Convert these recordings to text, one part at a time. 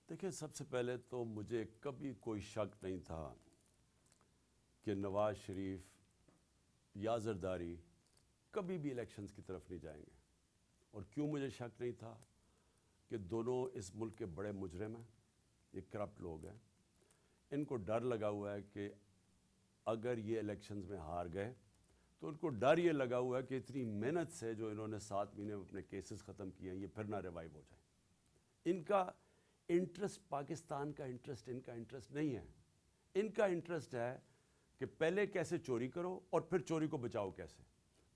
دیکھیں، سب سے پہلے تو مجھے کبھی کوئی شک نہیں تھا کہ نواز شریف یا زرداری کبھی بھی الیکشنز کی طرف نہیں جائیں گے۔ اور کیوں مجھے شک نہیں تھا؟ کہ دونوں اس ملک کے بڑے مجرم ہیں، یہ کرپٹ لوگ ہیں، ان کو ڈر لگا ہوا ہے کہ اگر یہ الیکشنز میں ہار گئے تو ان کو ڈر یہ لگا ہوا ہے کہ اتنی محنت سے جو انہوں نے 7 مہینے میں اپنے کیسز ختم کیے ہیں یہ پھر نہ ریوائیو ہو جائیں۔ ان کا انٹرسٹ پاکستان کا انٹرسٹ ان کا انٹرسٹ نہیں ہے، ان کا انٹرسٹ ہے کہ پہلے کیسے چوری کرو اور پھر چوری کو بچاؤ کیسے۔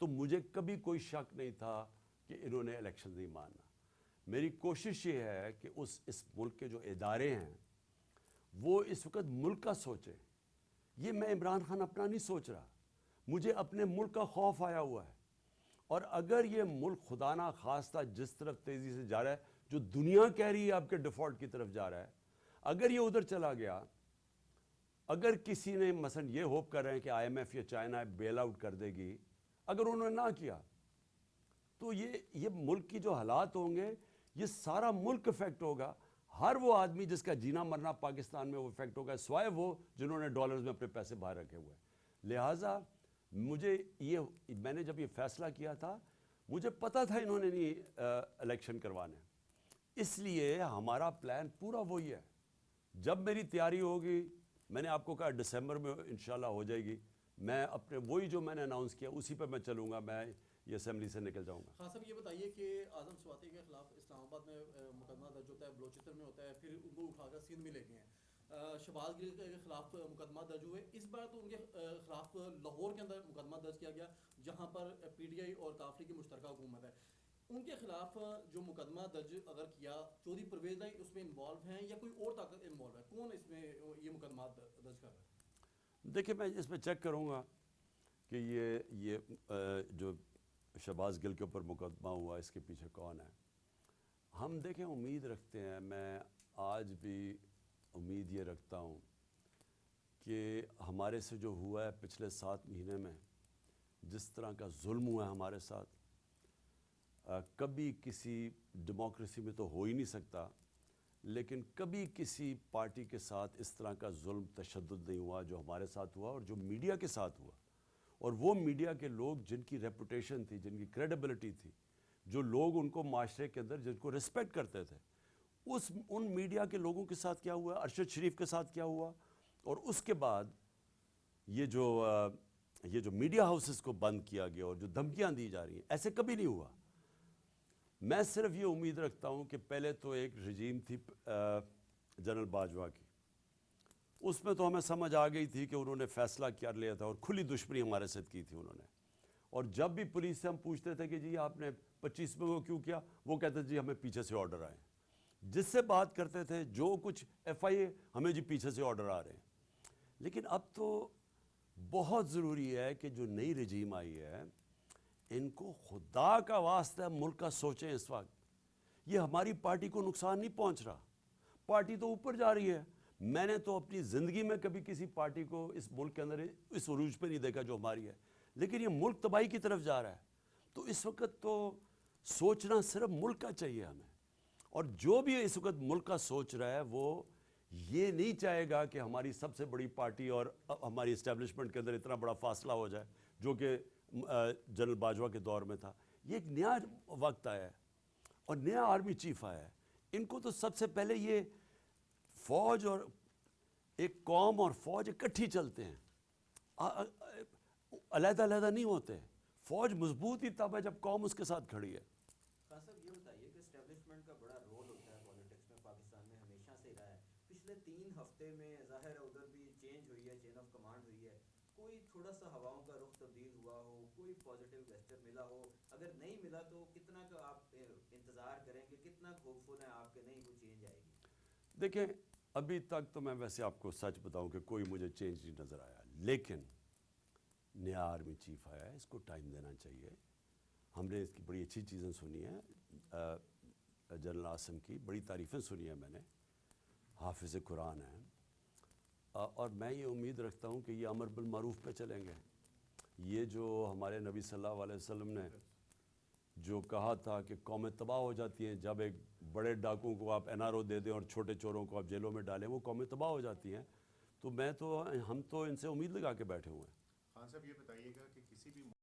تو مجھے کبھی کوئی شک نہیں تھا کہ انہوں نے الیکشن نہیں ماننا۔ میری کوشش یہ ہے کہ اس ملک کے جو ادارے ہیں وہ اس وقت ملک کا سوچیں۔ یہ میں عمران خان اپنا نہیں سوچ رہا، مجھے اپنے ملک کا خوف آیا ہوا ہے۔ اور اگر یہ ملک خدا نہ خواستہ جس طرف تیزی سے جا رہا ہے، جو دنیا کہہ رہی ہے آپ کے ڈیفالٹ کی طرف جا رہا ہے، اگر یہ ادھر چلا گیا، اگر کسی نے مثلا یہ ہوپ کر رہے ہیں کہ آئی ایم ایف یا چائنا بیل آؤٹ کر دے گی، اگر انہوں نے نہ کیا تو یہ ملک کی جو حالات ہوں گے یہ سارا ملک افیکٹ ہوگا۔ ہر وہ آدمی جس کا جینا مرنا پاکستان میں وہ افیکٹ ہوگا، سوائے وہ جنہوں نے ڈالرز میں اپنے پیسے باہر رکھے ہوئے ہیں۔ لہٰذا میں نے جب یہ فیصلہ کیا تھا مجھے پتا تھا انہوں نے نہیں الیکشن کروانے، اس لیے ہمارا پلان پورا وہی ہے۔ جب میری تیاری ہوگی، میں نے آپ کو کہا دسمبر میں انشاءاللہ ہو جائے گی، میں اپنے وہی جو میں نے اناؤنس کیا اسی پہ میں چلوں گا، میں یہ اسمبلی سے نکل جاؤں گا۔ خان صاحب یہ بتائیے کہ اعظم سواتی کے خلاف اسلام آباد میں مقدمہ درج ہوتا ہے، بلوچستان میں ہوتا ہے، پھر ان کو اٹھا کر سندھ میں لے گئے ہیں۔ شہباز گل کے خلاف مقدمہ درج ہوئے، اس بار تو ان کے خلاف لاہور کے اندر مقدمہ درج کیا گیا جہاں پر پی ٹی آئی اور کافری کی مشترکہ حکومت ہے۔ ان کے خلاف جو مقدمہ درج اگر کیا، چودھری پرویز لائی اس میں انوالو ہیں یا کوئی اور طاقت انوالو ہے؟ کون اس میں یہ مقدمات درج کر رہا ہے؟ دیکھیں، میں اس میں چیک کروں گا کہ یہ جو شہباز گل کے اوپر مقدمہ ہوا اس کے پیچھے کون ہے۔ ہم دیکھیں امید رکھتے ہیں، میں آج بھی امید یہ رکھتا ہوں کہ ہمارے سے جو ہوا ہے پچھلے 7 مہینے میں، جس طرح کا ظلم ہوا ہے ہمارے ساتھ، کبھی کسی ڈیموکریسی میں تو ہو ہی نہیں سکتا، لیکن کبھی کسی پارٹی کے ساتھ اس طرح کا ظلم تشدد نہیں ہوا جو ہمارے ساتھ ہوا اور جو میڈیا کے ساتھ ہوا۔ اور وہ میڈیا کے لوگ جن کی ریپوٹیشن تھی، جن کی کریڈیبلٹی تھی، جو لوگ ان کو معاشرے کے اندر جن کو رسپیکٹ کرتے تھے، ان میڈیا کے لوگوں کے ساتھ کیا ہوا، ارشد شریف کے ساتھ کیا ہوا، اور اس کے بعد یہ جو میڈیا ہاؤسز کو بند کیا گیا اور جو دھمکیاں دی جا رہی ہیں، ایسے کبھی نہیں ہوا۔ میں صرف یہ امید رکھتا ہوں کہ پہلے تو ایک رجیم تھی جنرل باجوہ کی، اس میں تو ہمیں سمجھ آ گئی تھی کہ انہوں نے فیصلہ کر لیا تھا اور کھلی دشمنی ہمارے ساتھ کی تھی انہوں نے۔ اور جب بھی پولیس سے ہم پوچھتے تھے کہ جی آپ نے 25 میں وہ کیوں کیا، وہ کہتے تھے جی ہمیں پیچھے سے آرڈر آئے۔ جس سے بات کرتے تھے جو کچھ ایف آئی اے، ہمیں جی پیچھے سے آرڈر آ رہے ہیں۔ لیکن اب تو بہت ضروری ہے کہ جو نئی رجیم آئی ہے ان کو خدا کا واسطہ ملک کا سوچیں۔ اس وقت یہ ہماری پارٹی کو نقصان نہیں پہنچ رہا، پارٹی تو اوپر جا رہی ہے۔ میں نے تو اپنی زندگی میں کبھی کسی پارٹی کو اس ملک کے اندر اس عروج پہ نہیں دیکھا جو ہماری ہے، لیکن یہ ملک تباہی کی طرف جا رہا ہے۔ تو اس وقت تو سوچنا صرف ملک کا چاہیے ہمیں، اور جو بھی اس وقت ملک کا سوچ رہا ہے وہ یہ نہیں چاہے گا کہ ہماری سب سے بڑی پارٹی اور ہماری اسٹیبلشمنٹ کے اندر اتنا بڑا فاصلہ ہو جائے جو کہ جنرل باجوہ کے دور میں تھا۔ یہ ایک نیا وقت آیا ہے اور نیا آرمی چیف آیا ہے۔ ان کو تو سب سے پہلے یہ فوج اور ایک قوم اور فوج اکٹھی چلتے ہیں، علیحدہ علیحدہ نہیں ہوتے۔ فوج مضبوط ہی تب ہے جب قوم اس کے ساتھ کھڑی ہے۔ خان صاحب یہ بتائیے کہ اسٹیبلشمنٹ کا بڑا رول ہوتا ہے پالیٹکس میں، پاکستان میں ہمیشہ سے رہا ہے۔ پچھلے 3 ہفتے میں ظاہر ہے ادھر بھی چینج ہوئی ہے، چین آف کمانڈ ہوئی ہے، کوئی تھوڑا سا ہواؤں کا رخ تبدیل ہوا ہو، کوئی پازیٹیو گیسچر ملا ہو؟ اگر نہیں ملا تو کتنا کا آپ انتظار کریں گے، کتنا ہوپفل ہیں آپ کہ نہیں وہ چینج آئے گی؟ دیکھیں، ابھی تک تو میں ویسے آپ کو سچ بتاؤں کہ کوئی مجھے چینج نہیں نظر آیا، لیکن نیا آرمی چیف آیا ہے، اس کو ٹائم دینا چاہیے۔ ہم نے اس کی بڑی اچھی چیزیں سنی ہیں، جنرل عاصم کی بڑی تعریفیں سنی ہیں میں نے، حافظ قرآن ہیں، اور میں یہ امید رکھتا ہوں کہ یہ امر بالمعروف پہ چلیں گے۔ یہ جو ہمارے نبی صلی اللہ علیہ وسلم نے جو کہا تھا کہ قومیں تباہ ہو جاتی ہیں جب ایک بڑے ڈاکوں کو آپ NRO دے دیں اور چھوٹے چوروں کو آپ جیلوں میں ڈالیں، وہ قومیں تباہ ہو جاتی ہیں. تو ہم تو ان سے امید لگا کے بیٹھے ہوئے ہیں. خان صاحب یہ بتائیے گا کہ کسی بھی